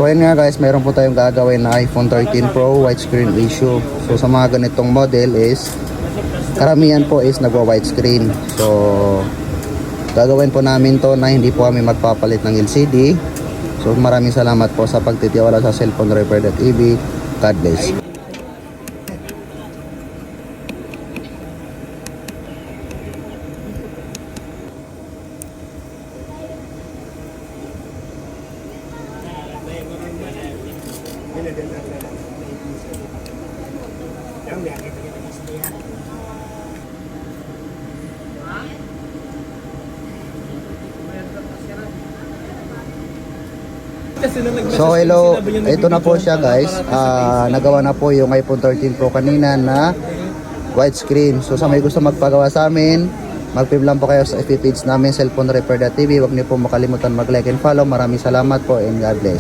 So ayun nga guys, meron po tayong gagawin na iPhone 13 Pro widescreen issue. So sa mga ganitong model is karamihan po is nagwa-widescreen. So gagawin po namin to na hindi po kami magpapalit ng LCD. So maraming salamat po sa pagtitiwala sa cellphonerepair.tv. God bless. So hello, ito na po siya guys. Nagawa na po yung iPhone 13 Pro kanina na widescreen. So sa may gusto magpagawa sa amin, mag-PM lang po kayo sa FB page namin, cellphonerepair.tv. Huwag niyo po makalimutan mag-like and follow. Maraming salamat po and God bless.